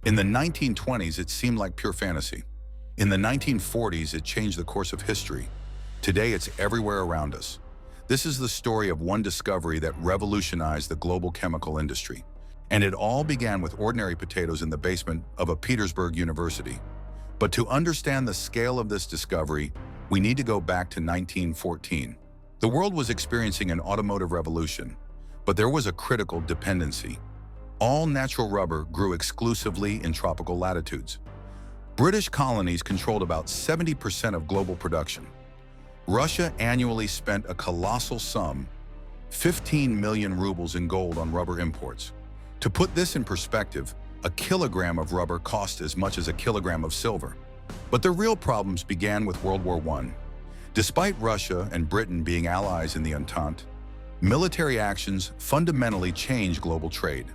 In the 1920s, it seemed like pure fantasy. In the 1940s, it changed the course of history. Today, it's everywhere around us. This is the story of one discovery that revolutionized the global chemical industry. And it all began with ordinary potatoes in the basement of a Petersburg university. But to understand the scale of this discovery, we need to go back to 1914. The world was experiencing an automotive revolution, but there was a critical dependency. All natural rubber grew exclusively in tropical latitudes. British colonies controlled about 70% of global production. Russia annually spent a colossal sum, 15 million rubles in gold on rubber imports. To put this in perspective, a kilogram of rubber cost as much as a kilogram of silver. But the real problems began with World War I. Despite Russia and Britain being allies in the Entente, military actions fundamentally changed global trade.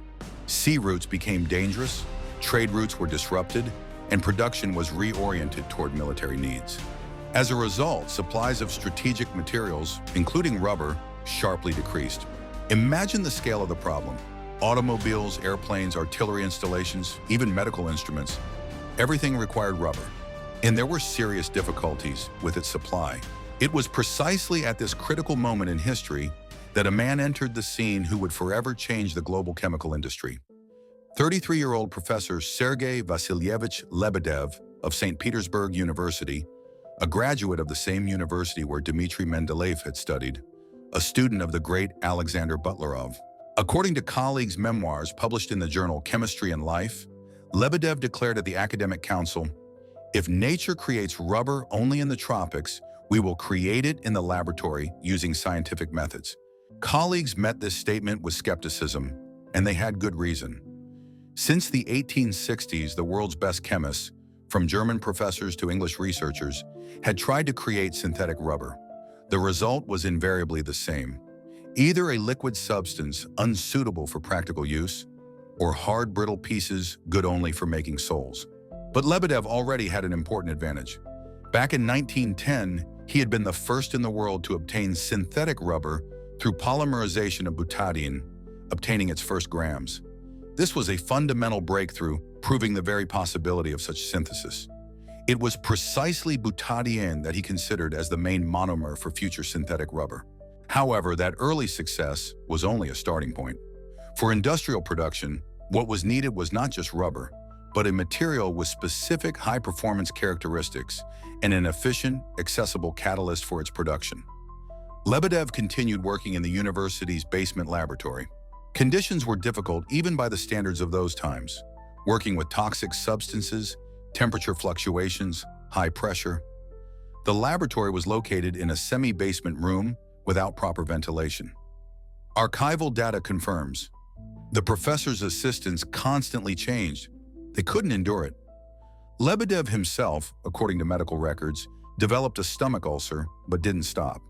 Sea routes became dangerous, trade routes were disrupted, and production was reoriented toward military needs. As a result, supplies of strategic materials, including rubber, sharply decreased. Imagine the scale of the problem. Automobiles, airplanes, artillery installations, even medical instruments, everything required rubber. And there were serious difficulties with its supply. It was precisely at this critical moment in history that a man entered the scene who would forever change the global chemical industry. 33-year-old Professor Sergei Vasilyevich Lebedev of St. Petersburg University, a graduate of the same university where Dmitry Mendeleev had studied, a student of the great Alexander Butlerov. According to colleagues' memoirs published in the journal Chemistry and Life, Lebedev declared at the Academic Council, "If nature creates rubber only in the tropics, we will create it in the laboratory using scientific methods." Colleagues met this statement with skepticism, and they had good reason. Since the 1860s, the world's best chemists, from German professors to English researchers, had tried to create synthetic rubber. The result was invariably the same: either a liquid substance unsuitable for practical use, or hard, brittle pieces good only for making soles. But Lebedev already had an important advantage. Back in 1910, he had been the first in the world to obtain synthetic rubber through polymerization of butadiene, obtaining its first grams. This was a fundamental breakthrough, proving the very possibility of such synthesis. It was precisely butadiene that he considered as the main monomer for future synthetic rubber. However, that early success was only a starting point. For industrial production, what was needed was not just rubber, but a material with specific high-performance characteristics and an efficient, accessible catalyst for its production. Lebedev continued working in the university's basement laboratory. Conditions were difficult even by the standards of those times, working with toxic substances, temperature fluctuations, high pressure. The laboratory was located in a semi-basement room without proper ventilation. Archival data confirms the professor's assistants constantly changed. They couldn't endure it. Lebedev himself, according to medical records, developed a stomach ulcer but didn't stop.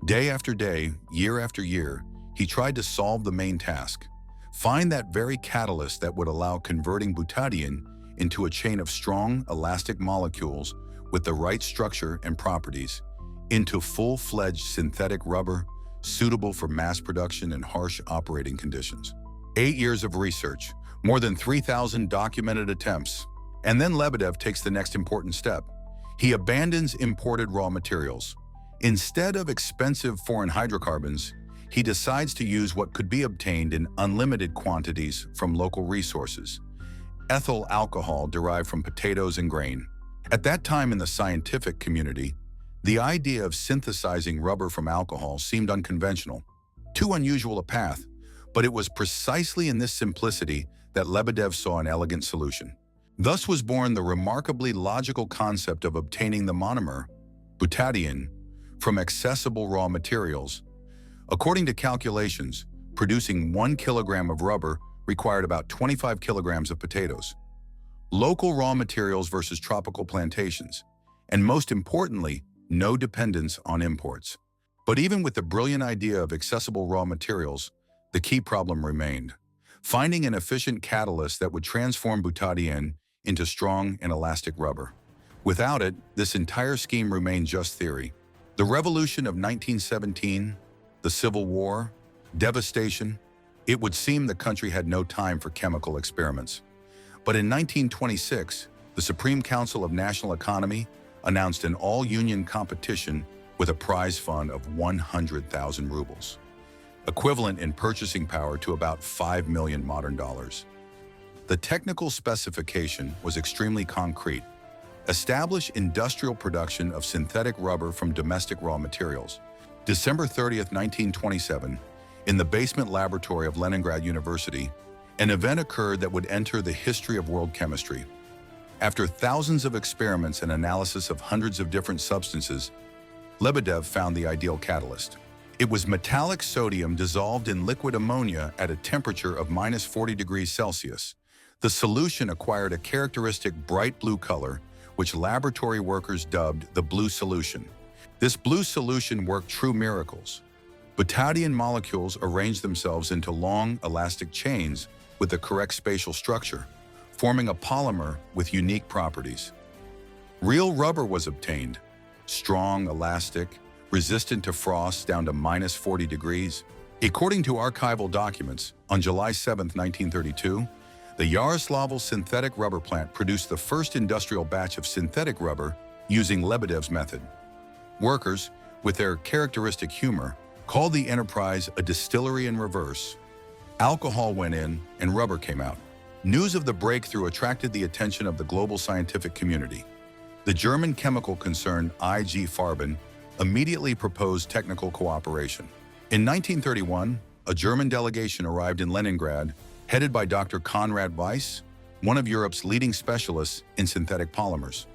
Day after day, year after year, he tried to solve the main task: find that very catalyst that would allow converting butadiene into a chain of strong, elastic molecules with the right structure and properties into full-fledged synthetic rubber suitable for mass production in harsh operating conditions. 8 years of research, more than 3,000 documented attempts, and then Lebedev takes the next important step. He abandons imported raw materials. Instead of expensive foreign hydrocarbons, he decides to use what could be obtained in unlimited quantities from local resources: ethyl alcohol derived from potatoes and grain. At that time in the scientific community, the idea of synthesizing rubber from alcohol seemed unconventional, too unusual a path, but it was precisely in this simplicity that Lebedev saw an elegant solution. Thus was born the remarkably logical concept of obtaining the monomer, butadiene, from accessible raw materials. According to calculations, producing 1 kilogram of rubber required about 25 kilograms of potatoes. Local raw materials versus tropical plantations, and most importantly, no dependence on imports. But even with the brilliant idea of accessible raw materials, the key problem remained: finding an efficient catalyst that would transform butadiene into strong and elastic rubber. Without it, this entire scheme remained just theory. The revolution of 1917, the Civil War, devastation, it would seem the country had no time for chemical experiments. But in 1926, the Supreme Council of National Economy announced an all-union competition with a prize fund of 100,000 rubles, equivalent in purchasing power to about 5 million modern dollars. The technical specification was extremely concrete. Establish industrial production of synthetic rubber from domestic raw materials. December 30th, 1927, in the basement laboratory of Leningrad University, an event occurred that would enter the history of world chemistry. After thousands of experiments and analysis of hundreds of different substances, Lebedev found the ideal catalyst. It was metallic sodium dissolved in liquid ammonia at a temperature of minus 40 degrees Celsius. The solution acquired a characteristic bright blue color, which laboratory workers dubbed the blue solution. This blue solution worked true miracles. Butadiene molecules arranged themselves into long, elastic chains with the correct spatial structure, forming a polymer with unique properties. Real rubber was obtained, strong, elastic, resistant to frost down to minus 40 degrees. According to archival documents, on July 7, 1932, the Yaroslavl synthetic rubber plant produced the first industrial batch of synthetic rubber using Lebedev's method. Workers, with their characteristic humor, called the enterprise a distillery in reverse. Alcohol went in and rubber came out. News of the breakthrough attracted the attention of the global scientific community. The German chemical concern IG Farben immediately proposed technical cooperation. In 1931, a German delegation arrived in Leningrad, headed by Dr. Konrad Weiss, one of Europe's leading specialists in synthetic polymers.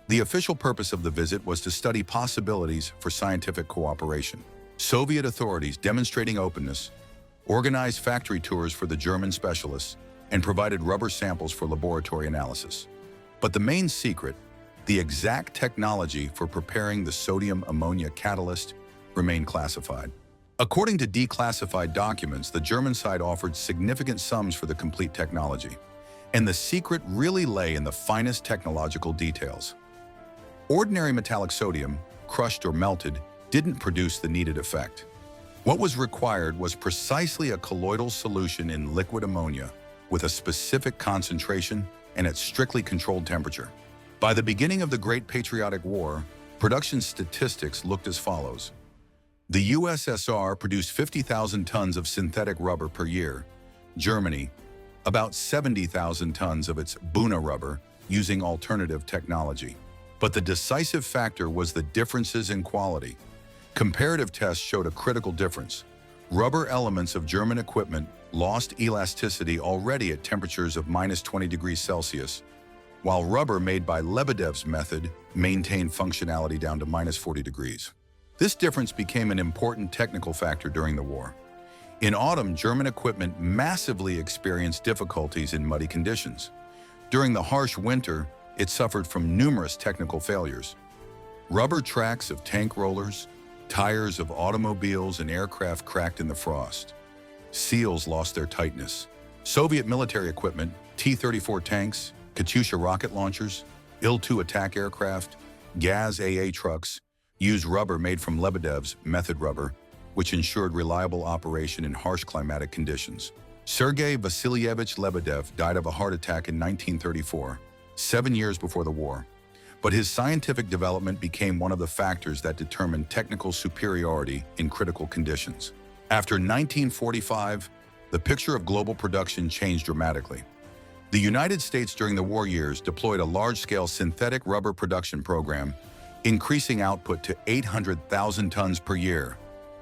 The official purpose of the visit was to study possibilities for scientific cooperation. Soviet authorities, demonstrating openness, organized factory tours for the German specialists and provided rubber samples for laboratory analysis. But the main secret, the exact technology for preparing the sodium ammonia catalyst, remained classified. According to declassified documents, the German side offered significant sums for the complete technology, and the secret really lay in the finest technological details. Ordinary metallic sodium, crushed or melted, didn't produce the needed effect. What was required was precisely a colloidal solution in liquid ammonia with a specific concentration and at strictly controlled temperature. By the beginning of the Great Patriotic War, production statistics looked as follows. The USSR produced 50,000 tons of synthetic rubber per year. Germany, about 70,000 tons of its Buna rubber using alternative technology. But the decisive factor was the differences in quality. Comparative tests showed a critical difference. Rubber elements of German equipment lost elasticity already at temperatures of minus 20 degrees Celsius, while rubber made by Lebedev's method maintained functionality down to minus 40 degrees. This difference became an important technical factor during the war. In autumn, German equipment massively experienced difficulties in muddy conditions. During the harsh winter, it suffered from numerous technical failures. Rubber tracks of tank rollers, tires of automobiles and aircraft cracked in the frost. Seals lost their tightness. Soviet military equipment, T-34 tanks, Katyusha rocket launchers, Il-2 attack aircraft, Gaz AA trucks, used rubber made from Lebedev's method rubber, which ensured reliable operation in harsh climatic conditions. Sergei Vasilyevich Lebedev died of a heart attack in 1934, 7 years before the war. But his scientific development became one of the factors that determined technical superiority in critical conditions. After 1945, the picture of global production changed dramatically. The United States during the war years deployed a large-scale synthetic rubber production program, increasing output to 800,000 tons per year,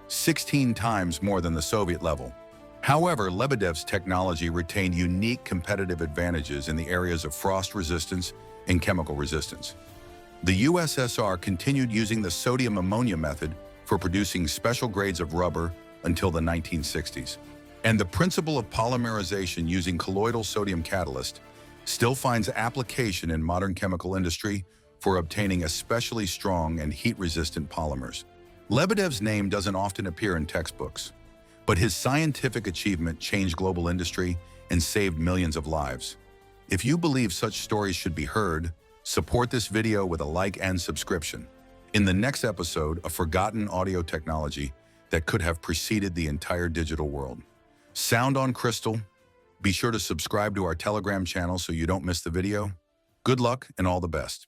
16 times more than the Soviet level. However, Lebedev's technology retained unique competitive advantages in the areas of frost resistance and chemical resistance. The USSR continued using the sodium ammonia method for producing special grades of rubber until the 1960s. And the principle of polymerization using colloidal sodium catalyst still finds application in modern chemical industry for obtaining especially strong and heat-resistant polymers. Lebedev's name doesn't often appear in textbooks, but his scientific achievement changed global industry and saved millions of lives. If you believe such stories should be heard, support this video with a like and subscription. In the next episode, a forgotten audio technology that could have preceded the entire digital world. Sound on crystal, Be sure to subscribe to our Telegram channel so you don't miss the video. Good luck and all the best.